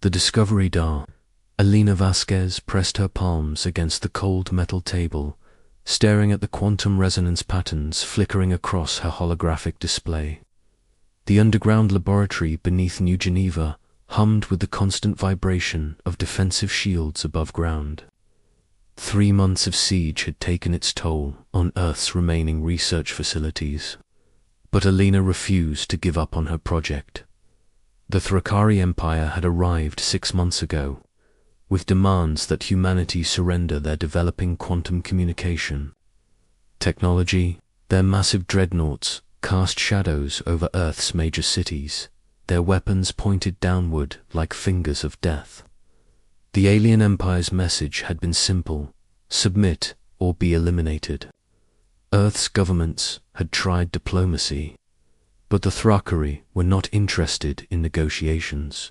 The Discovery DAR. Elena Vasquez pressed her palms against the cold metal table, staring at the quantum resonance patterns flickering across her holographic display. The underground laboratory beneath New Geneva hummed with the constant vibration of defensive shields above ground. 3 months of siege had taken its toll on Earth's remaining research facilities, but Elena refused to give up on her project. The Thrakari Empire had arrived 6 months ago, with demands that humanity surrender their developing quantum communication technology. Their massive dreadnoughts cast shadows over Earth's major cities, their weapons pointed downward like fingers of death. The alien empire's message had been simple: submit or be eliminated. Earth's governments had tried diplomacy, but the Thrakari were not interested in negotiations.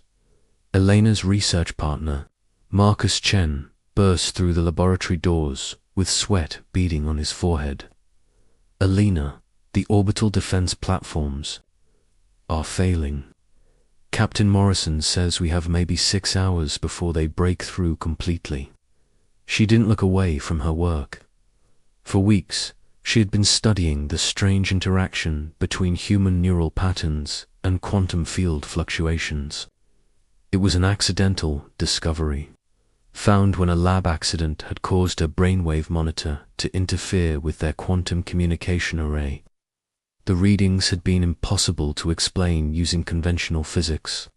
Elena's research partner, Marcus Chen, burst through the laboratory doors with sweat beading on his forehead. Elena, the orbital defense platforms are failing. Captain Morrison says we have maybe 6 hours before they break through completely. She didn't look away from her work. For weeks, she had been studying the strange interaction between human neural patterns and quantum field fluctuations. It was an accidental discovery, found when a lab accident had caused her brainwave monitor to interfere with their quantum communication array. The readings had been impossible to explain using conventional physics.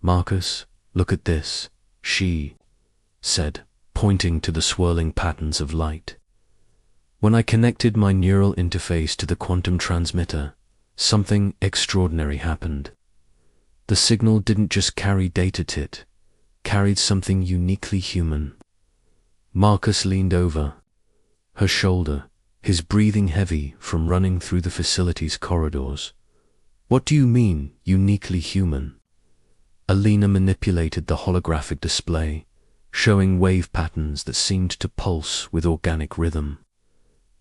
"Marcus, look at this," she said, pointing to the swirling patterns of light. "When I connected my neural interface to the quantum transmitter, something extraordinary happened. The signal didn't just carry data, it carried something uniquely human." Marcus leaned over her shoulder, his breathing heavy from running through the facility's corridors. "What do you mean, uniquely human?" Elena manipulated the holographic display, showing wave patterns that seemed to pulse with organic rhythm.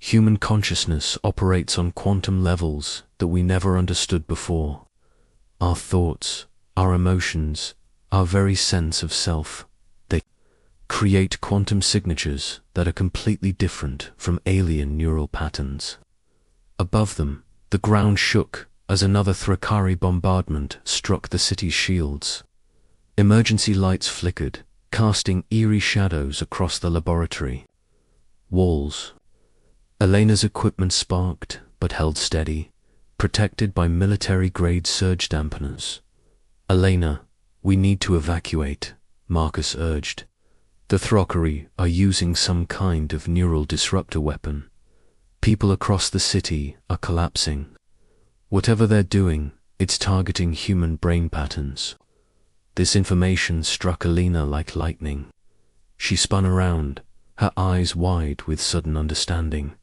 "Human consciousness operates on quantum levels that we never understood before. Our thoughts, our emotions, our very sense of self, they create quantum signatures that are completely different from alien neural patterns." Above them, the ground shook as another Thrakari bombardment struck the city's shields. Emergency lights flickered, casting eerie shadows across the laboratory. Walls. Elena's equipment sparked but held steady, protected by military-grade surge dampeners. "Elena, we need to evacuate," Marcus urged. "The Thrakari are using some kind of neural disruptor weapon. People across the city are collapsing. Whatever they're doing, it's targeting human brain patterns." This information struck Elena like lightning. She spun around, her eyes wide with sudden understanding.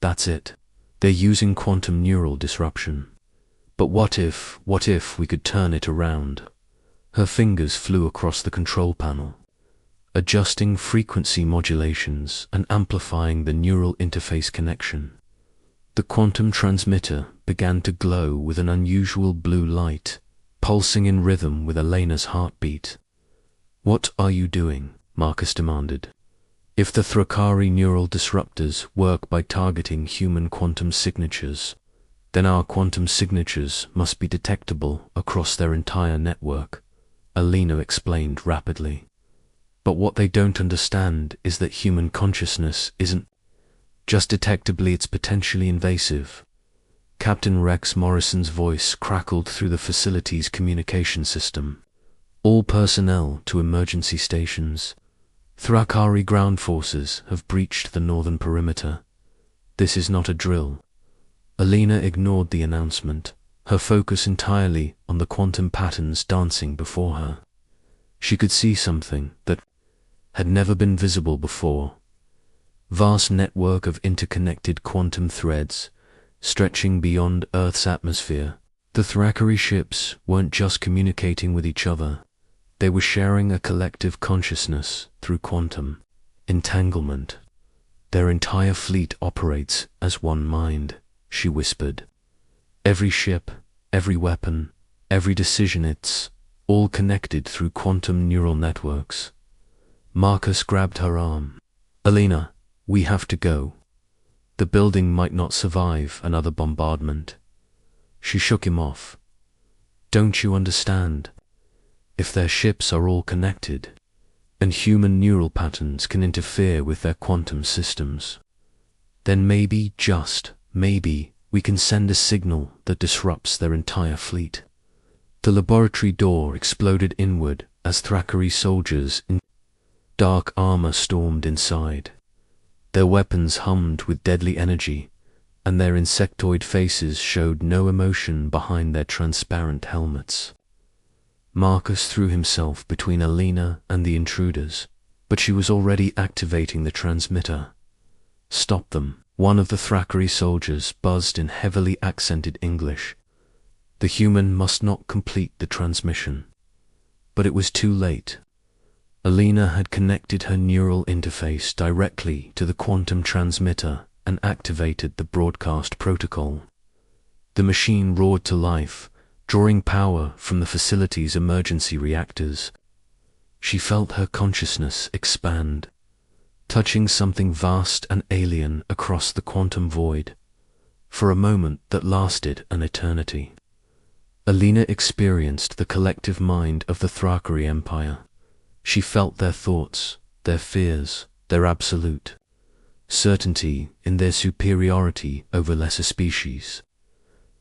That's it. They're using quantum neural disruption. But what if we could turn it around? Her fingers flew across the control panel, adjusting frequency modulations and amplifying the neural interface connection. The quantum transmitter began to glow with an unusual blue light, pulsing in rhythm with Elena's heartbeat. "What are you doing?" Marcus demanded. "If the Thrakari neural disruptors work by targeting human quantum signatures, then our quantum signatures must be detectable across their entire network," Elena explained rapidly. "But what they don't understand is that human consciousness isn't just detectably, it's potentially invasive." Captain Rex Morrison's voice crackled through the facility's communication system. "All personnel to emergency stations. Thrakari ground forces have breached the northern perimeter. This is not a drill." Elena ignored the announcement, her focus entirely on the quantum patterns dancing before her. She could see something that had never been visible before. Vast network of interconnected quantum threads, stretching beyond Earth's atmosphere. The Thrakari ships weren't just communicating with each other. They were sharing a collective consciousness through quantum entanglement. "Their entire fleet operates as one mind," she whispered. "Every ship, every weapon, every decision, it's all connected through quantum neural networks. Marcus grabbed her arm. "Alina, we have to go. The building might not survive another bombardment." She shook him off. "Don't you understand? If their ships are all connected, and human neural patterns can interfere with their quantum systems, then maybe, just maybe, we can send a signal that disrupts their entire fleet." The laboratory door exploded inward as Thrakari soldiers in dark armor stormed inside. Their weapons hummed with deadly energy, and their insectoid faces showed no emotion behind their transparent helmets. Marcus threw himself between Alina and the intruders, but she was already activating the transmitter. "Stop them," one of the Thrakari soldiers buzzed in heavily accented English. The human must not complete the transmission. But it was too late. Alina had connected her neural interface directly to the quantum transmitter and activated the broadcast protocol. The machine roared to life, drawing power from the facility's emergency reactors. She felt her consciousness expand, touching something vast and alien across the quantum void, for a moment that lasted an eternity. Alina experienced the collective mind of the Thrakari Empire. She felt their thoughts, their fears, their absolute certainty in their superiority over lesser species.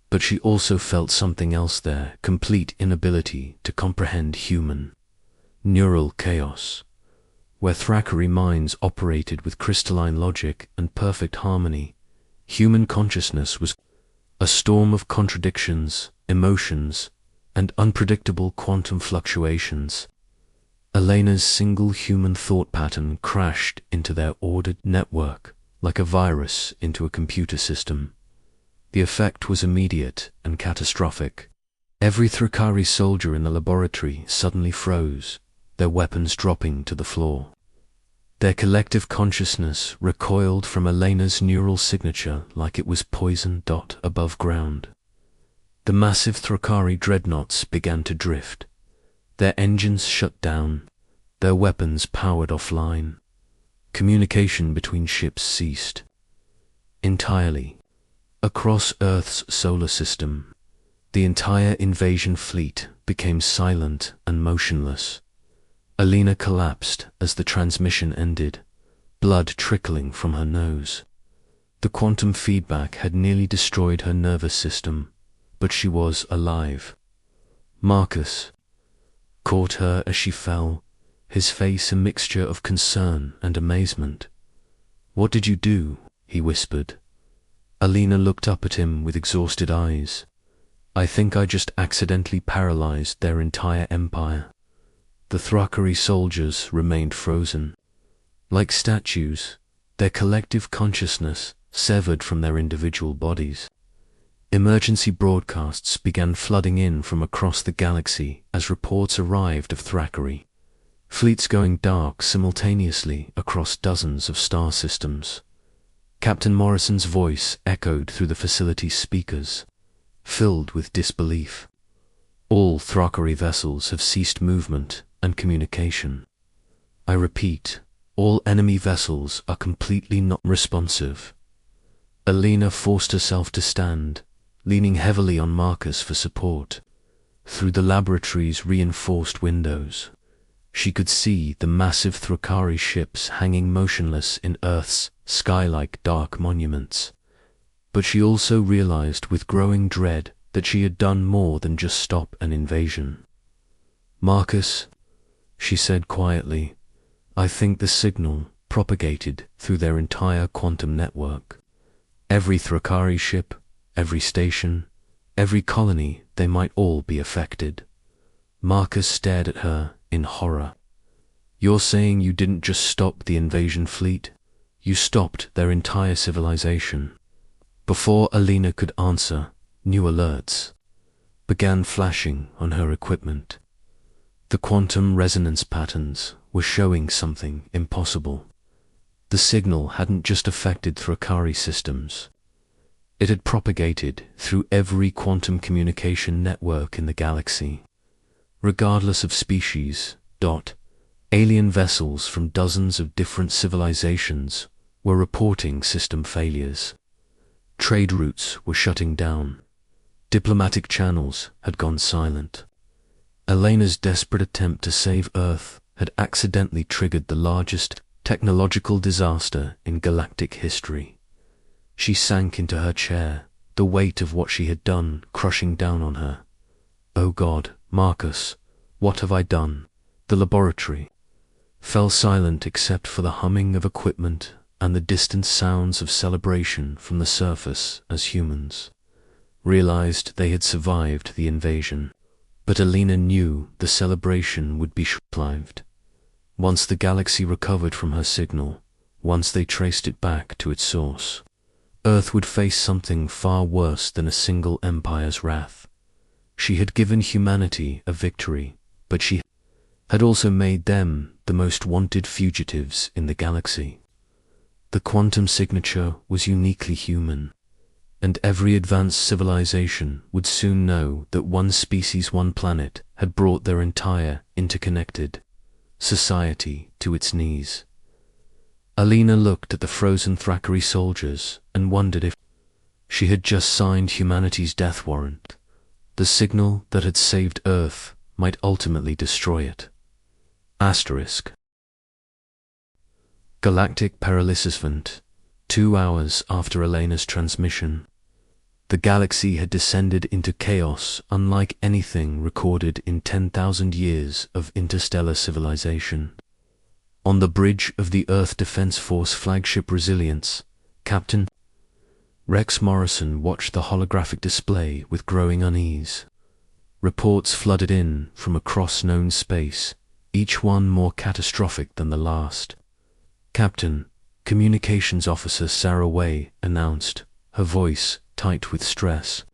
But she also felt something else, their complete inability to comprehend human neural chaos. Where Thrakari minds operated with crystalline logic and perfect harmony, human consciousness was a storm of contradictions, emotions, and unpredictable quantum fluctuations. Alina's single human thought pattern crashed into their ordered network like a virus into a computer system. The effect was immediate and catastrophic. Every Thrakari soldier in the laboratory suddenly froze, their weapons dropping to the floor. Their collective consciousness recoiled from Alina's neural signature like it was poison above ground. The massive Thrakari dreadnoughts began to drift. Their engines shut down, their weapons powered offline. Communication between ships ceased. Entirely. Across Earth's solar system, the entire invasion fleet became silent and motionless. Alina collapsed as the transmission ended, blood trickling from her nose. The quantum feedback had nearly destroyed her nervous system, but she was alive. Marcus caught her as she fell, his face a mixture of concern and amazement. "What did you do?" he whispered. Alina looked up at him with exhausted eyes. "I think I just accidentally paralyzed their entire empire." The Thrakari soldiers remained frozen. Like statues, their collective consciousness severed from their individual bodies. Emergency broadcasts began flooding in from across the galaxy as reports arrived of Thrakari. Fleets going dark simultaneously across dozens of star systems. Captain Morrison's voice echoed through the facility's speakers, filled with disbelief. "All Thrakari vessels have ceased movement and communication. I repeat, all enemy vessels are completely not responsive." Alina forced herself to stand, leaning heavily on Marcus for support. Through the laboratory's reinforced windows, she could see the massive Thrakari ships hanging motionless in Earth's sky-like dark monuments. But she also realized with growing dread that she had done more than just stop an invasion. "Marcus," she said quietly, "I think the signal propagated through their entire quantum network. Every Thrakari ship, every station, every colony, they might all be affected." Marcus stared at her in horror. "You're saying you didn't just stop the invasion fleet, you stopped their entire civilization." Before Alina could answer, new alerts began flashing on her equipment. The quantum resonance patterns were showing something impossible. The signal hadn't just affected Thrakari systems. It had propagated through every quantum communication network in the galaxy. regardless of species. Alien vessels from dozens of different civilizations were reporting system failures. Trade routes were shutting down. Diplomatic channels had gone silent. Elena's desperate attempt to save Earth had accidentally triggered the largest technological disaster in galactic history. She sank into her chair, the weight of what she had done crushing down on her. "Oh God, Marcus, what have I done?" The laboratory fell silent except for the humming of equipment and the distant sounds of celebration from the surface as humans realized they had survived the invasion. But Elena knew the celebration would be short-lived. Once the galaxy recovered from her signal, once they traced it back to its source, Earth would face something far worse than a single empire's wrath. She had given humanity a victory, but she had also made them the most wanted fugitives in the galaxy. The quantum signature was uniquely human, and every advanced civilization would soon know that one species, one planet had brought their entire interconnected society to its knees. Elena looked at the frozen Thrakari soldiers and wondered if she had just signed humanity's death warrant. The signal that had saved Earth might ultimately destroy it. Asterisk. Galactic paralysis event. 2 hours after Elena's transmission, the galaxy had descended into chaos unlike anything recorded in 10,000 years of interstellar civilization. On the bridge of the Earth Defense Force flagship Resilience, Captain Rex Morrison watched the holographic display with growing unease. Reports flooded in from across known space, each one more catastrophic than the last. "Captain," Communications Officer Sarah Way announced, her voice tight with stress,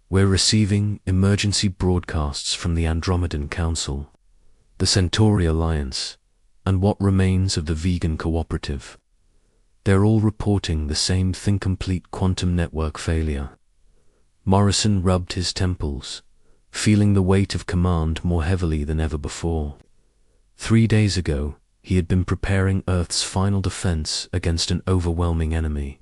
"we're receiving emergency broadcasts from the Andromedan Council, the Centauri Alliance, and what remains of the Vegan Cooperative. They're all reporting the same thing-complete quantum network failure." Morrison rubbed his temples, feeling the weight of command more heavily than ever before. 3 days ago, he had been preparing Earth's final defense against an overwhelming enemy.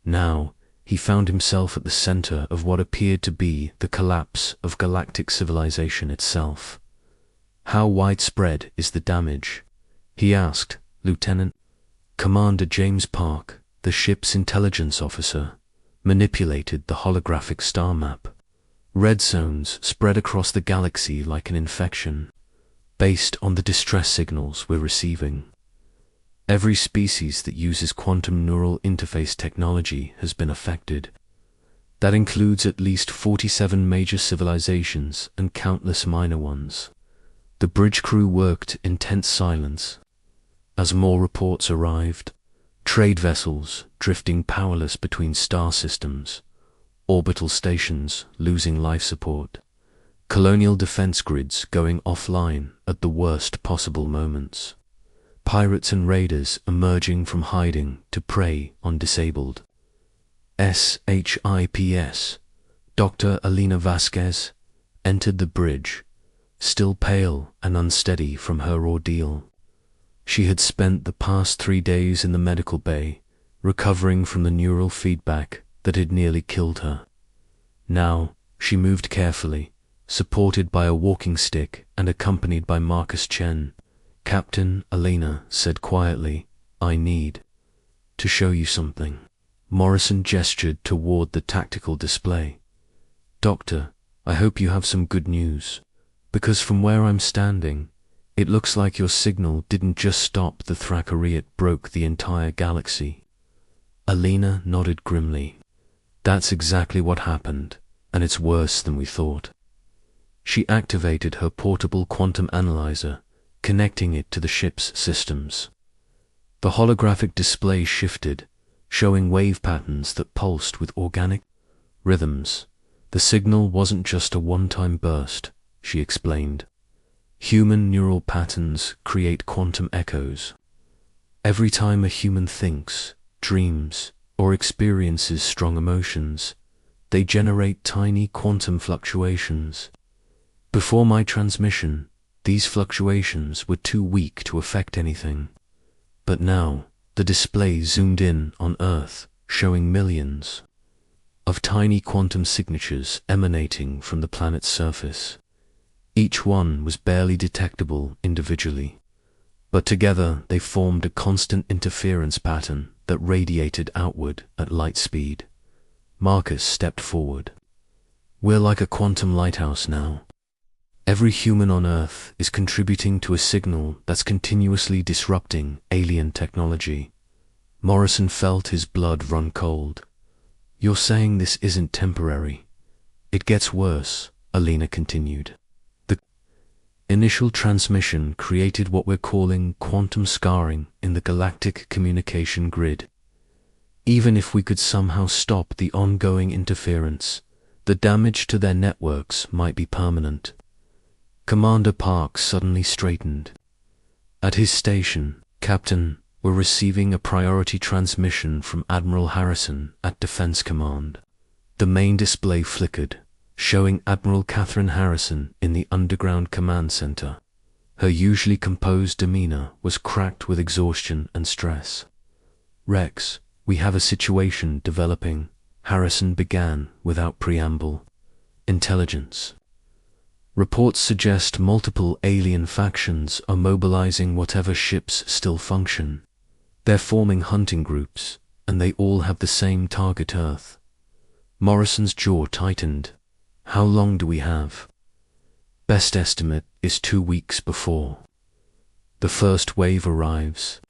Now, he found himself at the center of what appeared to be the collapse of galactic civilization itself. "How widespread is the damage?" he asked Lieutenant Commander James Park, the ship's intelligence officer, manipulated the holographic star map. Red zones spread across the galaxy like an infection, based on the distress signals we're receiving. Every species that uses quantum neural interface technology has been affected. That includes at least 47 major civilizations and countless minor ones. The bridge crew worked in tense silence. As more reports arrived, trade vessels drifting powerless between star systems, orbital stations losing life support, colonial defense grids going offline at the worst possible moments, pirates and raiders emerging from hiding to prey on disabled SHIPS. Dr. Elena Vasquez entered the bridge, still pale and unsteady from her ordeal. She had spent the past 3 days in the medical bay, recovering from the neural feedback that had nearly killed her. Now, she moved carefully, supported by a walking stick and accompanied by Marcus Chen. "Captain," Elena said quietly, "I need to show you something." Morrison gestured toward the tactical display. "Doctor, I hope you have some good news, because from where I'm standing, it looks like your signal didn't just stop the Thrakari, it broke the entire galaxy." Elena nodded grimly. "That's exactly what happened, and it's worse than we thought." She activated her portable quantum analyzer, connecting it to the ship's systems. The holographic display shifted, showing wave patterns that pulsed with organic rhythms. "The signal wasn't just a one-time burst," she explained. "Human neural patterns create quantum echoes. Every time a human thinks, dreams, or experiences strong emotions, they generate tiny quantum fluctuations. Before my transmission, these fluctuations were too weak to affect anything. But now, the display zoomed in on Earth, showing millions of tiny quantum signatures emanating from the planet's surface. Each one was barely detectable individually, but together they formed a constant interference pattern that radiated outward at light speed. Marcus stepped forward. We're like a quantum lighthouse now. Every human on Earth is contributing to a signal that's continuously disrupting alien technology. Morrison felt his blood run cold. You're saying this isn't temporary. It gets worse, Alina continued. The initial transmission created what we're calling quantum scarring in the galactic communication grid. Even if we could somehow stop the ongoing interference, the damage to their networks might be permanent. Commander Park suddenly straightened. At his station, Captain, we're receiving a priority transmission from Admiral Harrison at Defense Command. The main display flickered, showing Admiral Catherine Harrison in the underground command center. Her usually composed demeanor was cracked with exhaustion and stress. Rex, we have a situation developing, Harrison began without preamble. Intelligence. Reports suggest multiple alien factions are mobilizing whatever ships still function. They're forming hunting groups, and they all have the same target Earth. Morrison's jaw tightened. How long do we have? Best estimate is 2 weeks before the first wave arrives.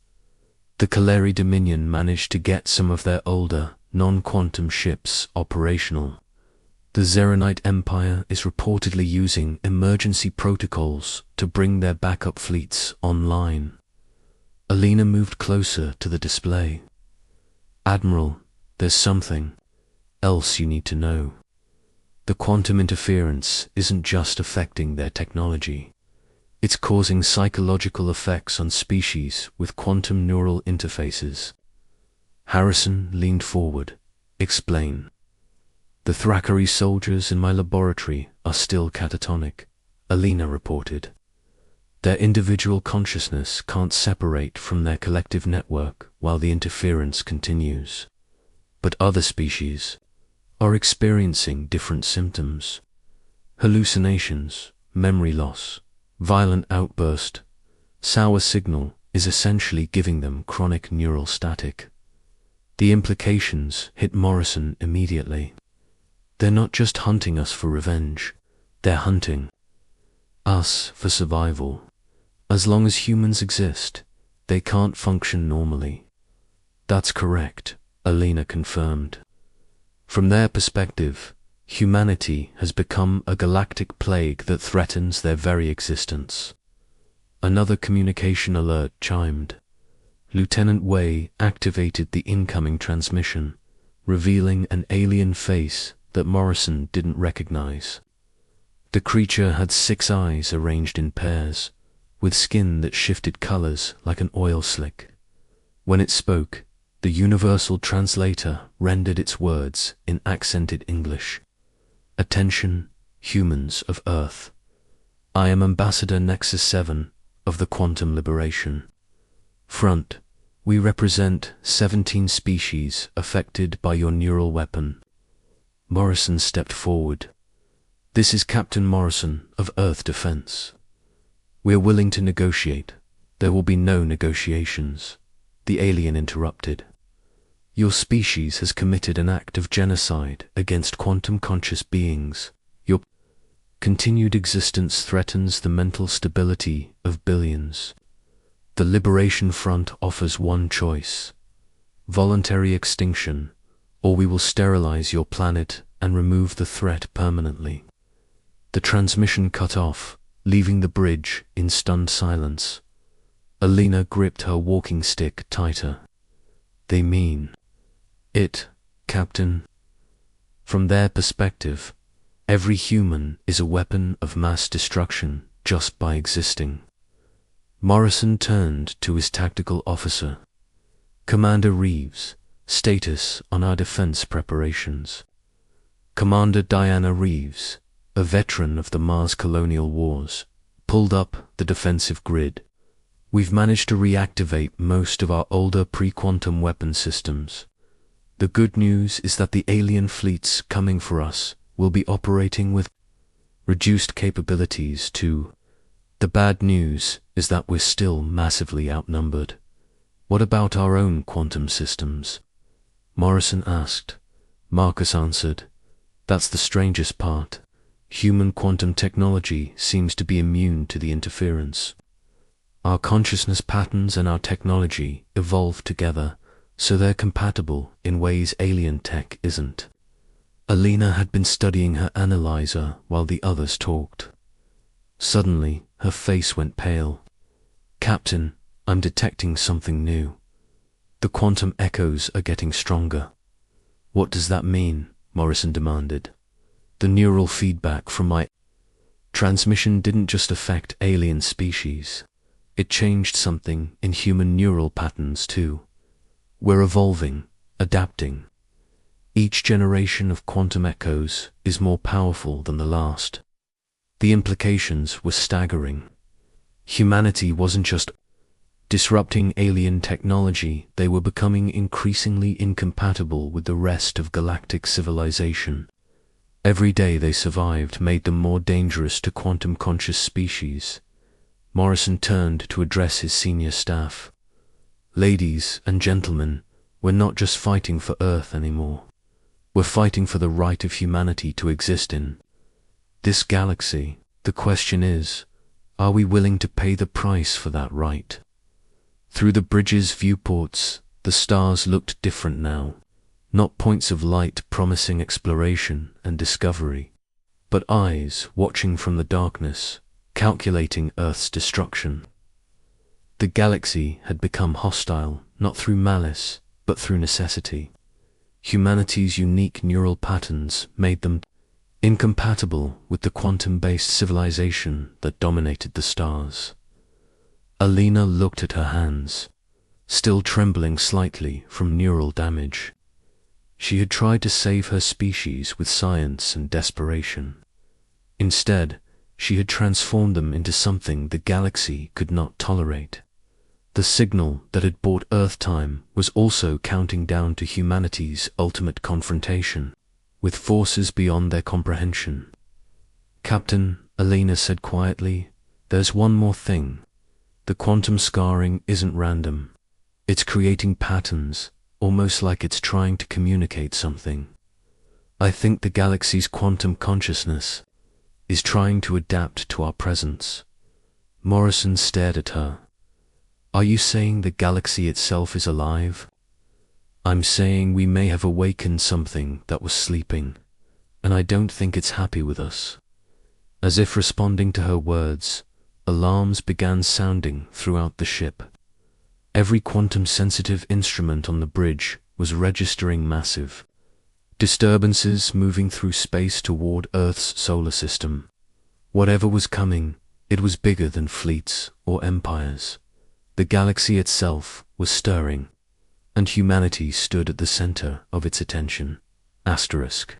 The Kaleri Dominion managed to get some of their older, non-quantum ships operational. The Zeronite Empire is reportedly using emergency protocols to bring their backup fleets online. Alina moved closer to the display. Admiral, there's something else you need to know. The quantum interference isn't just affecting their technology. It's causing psychological effects on species with quantum neural interfaces. Harrison leaned forward. Explain. The Thackeray soldiers in my laboratory are still catatonic, Alina reported. Their individual consciousness can't separate from their collective network while the interference continues. But other species are experiencing different symptoms. Hallucinations, memory loss, violent outburst. Sour signal is essentially giving them chronic neural static. The implications hit Morrison immediately. They're not just hunting us for revenge, they're hunting us for survival. As long as humans exist, they can't function normally. That's correct, Alina confirmed. From their perspective, humanity has become a galactic plague that threatens their very existence. Another communication alert chimed. Lieutenant Wei activated the incoming transmission, revealing an alien face that Morrison didn't recognize. The creature had 6 eyes arranged in pairs, with skin that shifted colors like an oil slick. When it spoke, the universal translator rendered its words in accented English. Attention, humans of Earth. I am Ambassador Nexus 7 of the Quantum Liberation Front. We represent 17 species affected by your neural weapon. Morrison stepped forward. This is Captain Morrison of Earth Defense. We are willing to negotiate. There will be no negotiations. The alien interrupted. Your species has committed an act of genocide against quantum-conscious beings. Your continued existence threatens the mental stability of billions. The Liberation Front offers one choice: voluntary extinction, or we will sterilize your planet and remove the threat permanently. The transmission cut off, leaving the bridge in stunned silence. Alina gripped her walking stick tighter. They mean it, Captain. From their perspective, every human is a weapon of mass destruction just by existing. Morrison turned to his tactical officer. Commander Reeves, status on our defense preparations. Commander Diana Reeves, a veteran of the Mars colonial wars, pulled up the defensive grid. We've managed to reactivate most of our older pre-quantum weapon systems. The good news is that the alien fleets coming for us will be operating with reduced capabilities too. The bad news is that we're still massively outnumbered. What about our own quantum systems? Morrison asked. Marcus answered. That's the strangest part. Human quantum technology seems to be immune to the interference. Our consciousness patterns and our technology evolved together, so they're compatible in ways alien tech isn't. Alina had been studying her analyzer while the others talked. Suddenly, her face went pale. Captain, I'm detecting something new. The quantum echoes are getting stronger. What does that mean? Morrison demanded. The neural feedback from my transmission didn't just affect alien species. It changed something in human neural patterns too. We're evolving, adapting. Each generation of quantum echoes is more powerful than the last. The implications were staggering. Humanity wasn't just disrupting alien technology, they were becoming increasingly incompatible with the rest of galactic civilization. Every day they survived made them more dangerous to quantum-conscious species. Morrison turned to address his senior staff. Ladies and gentlemen, we're not just fighting for Earth anymore. We're fighting for the right of humanity to exist in this galaxy. The question is, are we willing to pay the price for that right? Through the bridge's viewports, the stars looked different now. Not points of light promising exploration and discovery, but eyes watching from the darkness, calculating Earth's destruction. The galaxy had become hostile, not through malice, but through necessity. Humanity's unique neural patterns made them incompatible with the quantum-based civilization that dominated the stars. Alina looked at her hands, still trembling slightly from neural damage. She had tried to save her species with science and desperation. Instead, she had transformed them into something the galaxy could not tolerate. The signal that had bought Earth time was also counting down to humanity's ultimate confrontation with forces beyond their comprehension. Captain, Alina said quietly, there's one more thing. The quantum scarring isn't random. It's creating patterns, almost like it's trying to communicate something. I think the galaxy's quantum consciousness is trying to adapt to our presence. Morrison stared at her. Are you saying the galaxy itself is alive? I'm saying we may have awakened something that was sleeping, and I don't think it's happy with us. As if responding to her words, alarms began sounding throughout the ship. Every quantum-sensitive instrument on the bridge was registering massive disturbances moving through space toward Earth's solar system. Whatever was coming, it was bigger than fleets or empires. The galaxy itself was stirring, and humanity stood at the center of its attention. Asterisk.